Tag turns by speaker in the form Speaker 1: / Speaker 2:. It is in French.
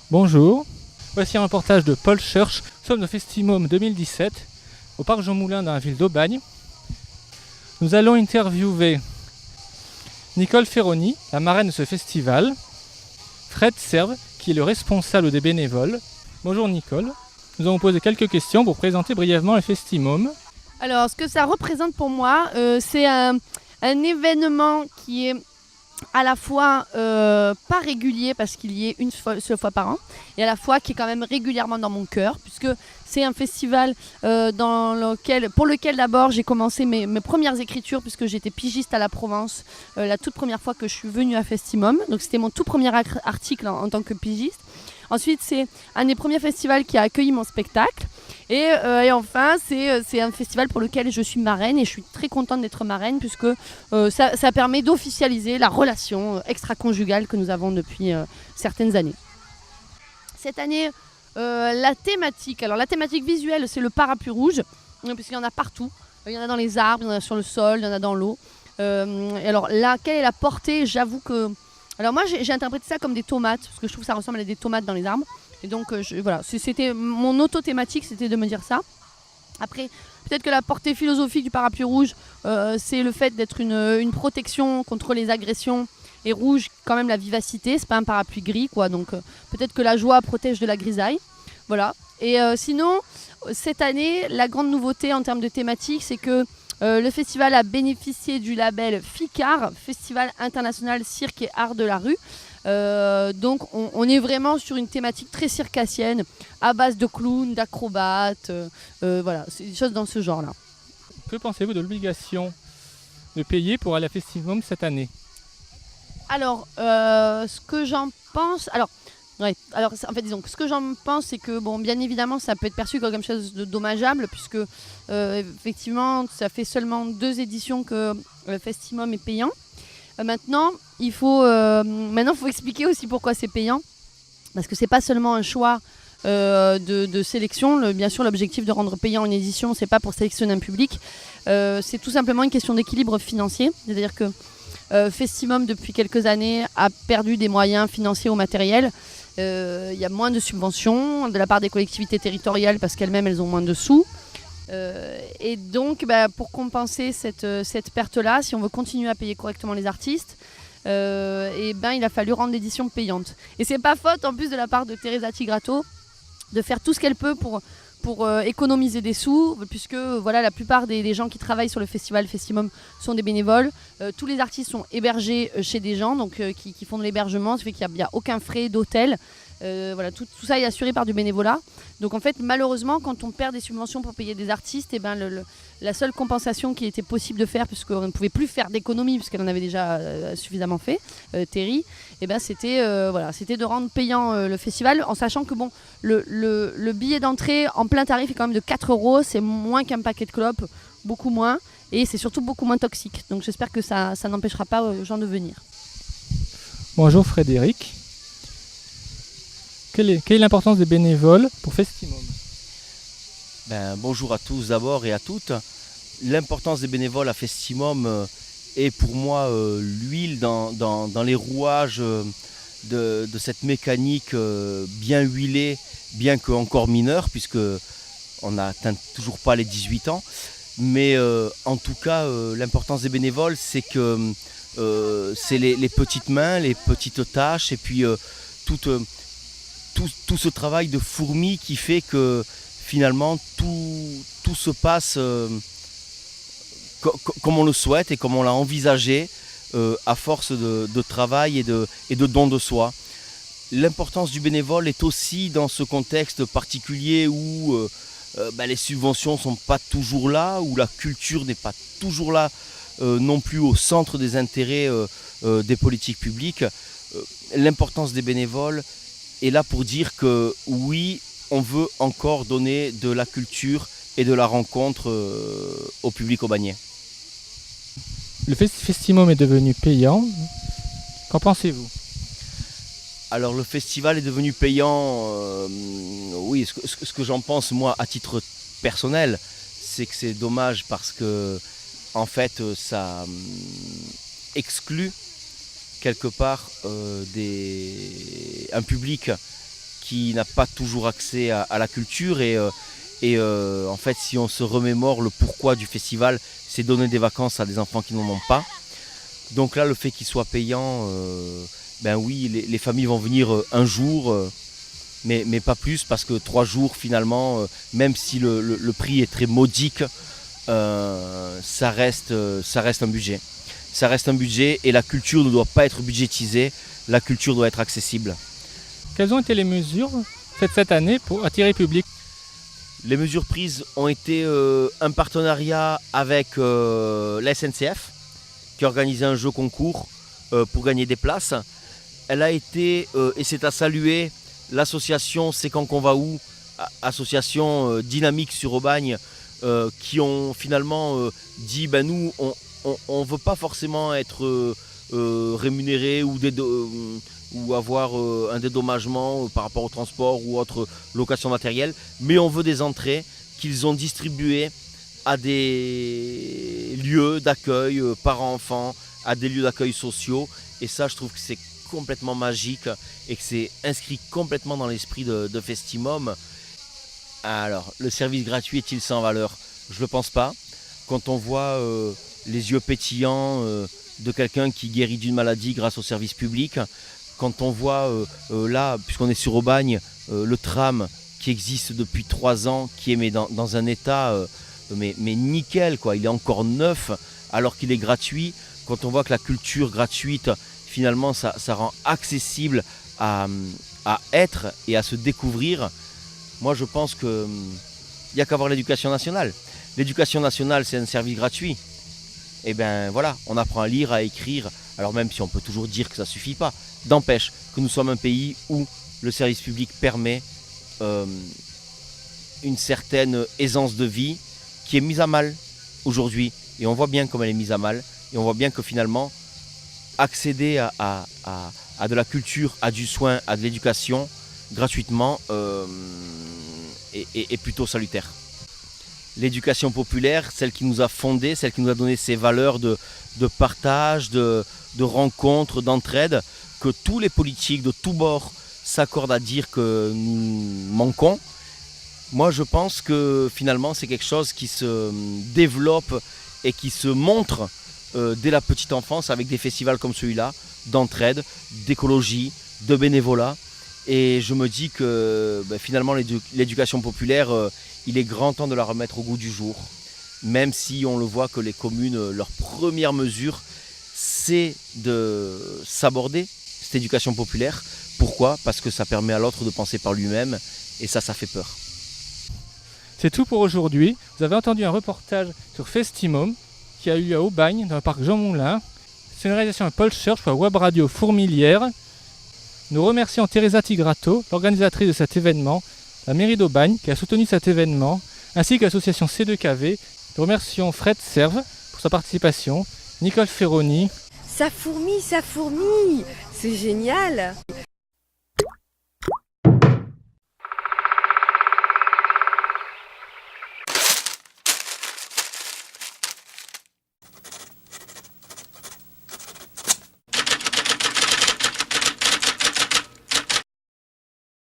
Speaker 1: Bonjour, voici un reportage de Paul Church. Nous sommes au Festimum 2017 au parc Jean Moulin dans la ville d'Aubagne. Nous allons interviewer Nicole Ferroni, la marraine de ce festival, Fred Serve, qui est le responsable des bénévoles. Bonjour Nicole, nous allons poser quelques questions pour présenter brièvement le Festimum.
Speaker 2: Alors, ce que ça représente pour moi, c'est un événement qui est à la fois pas régulier parce qu'il y est une seule fois par an, et à la fois qui est quand même régulièrement dans mon cœur, puisque c'est un festival pour lequel d'abord j'ai commencé mes premières écritures, puisque j'étais pigiste à la Provence la toute première fois que je suis venue à Festimum. Donc c'était mon tout premier article en tant que pigiste. Ensuite, c'est un des premiers festivals qui a accueilli mon spectacle. Et enfin, c'est un festival pour lequel je suis marraine et je suis très contente d'être marraine puisque ça permet d'officialiser la relation extra-conjugale que nous avons depuis certaines années. Cette année, la thématique visuelle, c'est le parapluie rouge, puisqu'il y en a partout. Il y en a dans les arbres, il y en a sur le sol, il y en a dans l'eau. Et alors là, quelle est la portée ? J'avoue que... Alors moi, j'ai interprété ça comme des tomates, parce que je trouve que ça ressemble à des tomates dans les arbres. Et donc voilà, c'était mon auto-thématique, c'était de me dire ça. Après, peut-être que la portée philosophique du parapluie rouge, c'est le fait d'être une protection contre les agressions. Et rouge, quand même, la vivacité, c'est pas un parapluie gris, quoi. Donc peut-être que la joie protège de la grisaille. Voilà. Et sinon, cette année, la grande nouveauté en termes de thématique, c'est que le festival a bénéficié du label FICAR, Festival International Cirque et Art de la Rue. Donc on est vraiment sur une thématique très circassienne, à base de clowns, d'acrobates, voilà, c'est des choses dans ce genre-là.
Speaker 1: Que pensez-vous de l'obligation de payer pour aller à Festimum cette année ?
Speaker 2: Alors, ce que j'en pense... ce que j'en pense, c'est que, bon, bien évidemment, ça peut être perçu comme quelque chose de dommageable, puisque, effectivement, ça fait seulement 2 éditions que le Festimum est payant. Maintenant, il faut expliquer aussi pourquoi c'est payant, parce que c'est pas seulement un choix de sélection. Bien sûr, l'objectif de rendre payant une édition, c'est pas pour sélectionner un public, c'est tout simplement une question d'équilibre financier. C'est-à-dire que Festimum, depuis quelques années, a perdu des moyens financiers ou matériels. Il y a moins de subventions de la part des collectivités territoriales parce qu'elles-mêmes, elles ont moins de sous. Et donc, pour compenser cette perte-là, si on veut continuer à payer correctement les artistes, il a fallu rendre l'édition payante. Et c'est pas faute, en plus, de la part de Teresa Tigrato, de faire tout ce qu'elle peut pour économiser des sous, puisque voilà, la plupart des gens qui travaillent sur le festival Festimum sont des bénévoles. Tous les artistes sont hébergés chez des gens donc, qui font de l'hébergement, ce qui fait qu'il n'y a aucun frais d'hôtel. Voilà, tout ça est assuré par du bénévolat. Donc en fait, malheureusement, quand on perd des subventions pour payer des artistes, la seule compensation qui était possible de faire, puisqu'on ne pouvait plus faire d'économie, puisqu'elle en avait déjà suffisamment fait, Terry, c'était de rendre payant le festival, en sachant que bon, le billet d'entrée en plein tarif est quand même de 4 €, c'est moins qu'un paquet de clopes, beaucoup moins, et c'est surtout beaucoup moins toxique. Donc j'espère que ça n'empêchera pas aux gens de venir.
Speaker 1: Bonjour Frédéric. Quelle est l'importance des bénévoles pour Festimum ?
Speaker 3: Bonjour à tous d'abord et à toutes. L'importance des bénévoles à Festimum est pour moi l'huile dans les rouages de cette mécanique bien huilée, bien qu'encore mineure, puisque on n'atteint toujours pas les 18 ans. Mais en tout cas, l'importance des bénévoles, c'est que c'est les petites mains, les petites tâches, et puis tout ce travail de fourmi qui fait que finalement tout se passe comme on le souhaite et comme on l'a envisagé à force de travail et de don de soi. L'importance du bénévole est aussi dans ce contexte particulier où les subventions ne sont pas toujours là, où la culture n'est pas toujours là non plus au centre des intérêts des politiques publiques. L'importance des bénévoles est là pour dire que oui, on veut encore donner de la culture et de la rencontre au public aubagnais.
Speaker 1: Le Festimum est devenu payant. Qu'en pensez-vous ?
Speaker 3: Alors le festival est devenu payant, oui, ce que j'en pense moi à titre personnel, c'est que c'est dommage parce que en fait ça exclut quelque part un public qui n'a pas toujours accès à la culture. Et en fait, si on se remémore le pourquoi du festival, c'est donner des vacances à des enfants qui n'en ont pas. Donc là, le fait qu'il soit payant, ben oui, les familles vont venir un jour, mais pas plus, parce que 3 jours finalement, même si le prix est très modique, ça reste un budget. Ça reste un budget et la culture ne doit pas être budgétisée, la culture doit être accessible.
Speaker 1: Quelles ont été les mesures faites cette année pour attirer le public?
Speaker 3: Les mesures prises ont été un partenariat avec la SNCF qui a organisé un jeu concours pour gagner des places. Elle a été, et c'est à saluer, l'association C'est quand qu'on va où, association dynamique sur Aubagne, qui ont finalement dit ben nous on ne veut pas forcément être rémunéré ou avoir un dédommagement par rapport au transport ou autre location matérielle, mais on veut des entrées qu'ils ont distribuées à des lieux d'accueil parents-enfants, à des lieux d'accueil sociaux. Et ça, je trouve que c'est complètement magique et que c'est inscrit complètement dans l'esprit de Festimum. Alors, le service gratuit est-il sans valeur? Je ne le pense pas. Quand on voit les yeux pétillants de quelqu'un qui guérit d'une maladie grâce au service public, quand on voit là, puisqu'on est sur Aubagne, le tram qui existe depuis 3 ans, qui est dans un état mais nickel, quoi. Il est encore neuf alors qu'il est gratuit. Quand on voit que la culture gratuite, finalement, ça rend accessible à être et à se découvrir. Moi, je pense qu'il n'y a qu'à voir l'éducation nationale. L'éducation nationale, c'est un service gratuit. Et bien voilà, on apprend à lire, à écrire. Alors même si on peut toujours dire que ça ne suffit pas, n'empêche que nous sommes un pays où le service public permet une certaine aisance de vie qui est mise à mal aujourd'hui. Et on voit bien comme elle est mise à mal. Et on voit bien que finalement, accéder à de la culture, à du soin, à de l'éducation, gratuitement, est plutôt salutaire. L'éducation populaire, celle qui nous a fondés, celle qui nous a donné ces valeurs de partage, de rencontre, d'entraide, que tous les politiques de tous bords s'accordent à dire que nous manquons. Moi, je pense que finalement, c'est quelque chose qui se développe et qui se montre dès la petite enfance avec des festivals comme celui-là, d'entraide, d'écologie, de bénévolat. Et je me dis que finalement, l'éducation populaire, il est grand temps de la remettre au goût du jour. Même si on le voit que les communes, leur première mesure, c'est de s'aborder cette éducation populaire. Pourquoi? Parce que ça permet à l'autre de penser par lui-même et ça fait peur.
Speaker 1: C'est tout pour aujourd'hui. Vous avez entendu un reportage sur Festimum qui a eu lieu à Aubagne, dans le parc Jean Moulin. C'est une réalisation de Paul Church pour la web radio Fourmilière. Nous remercions Teresa Tigrato, l'organisatrice de cet événement, la mairie d'Aubagne qui a soutenu cet événement, ainsi que l'association C2KV. Nous remercions Fred Serve pour sa participation, Nicole Ferroni.
Speaker 4: Ça fourmille, c'est génial.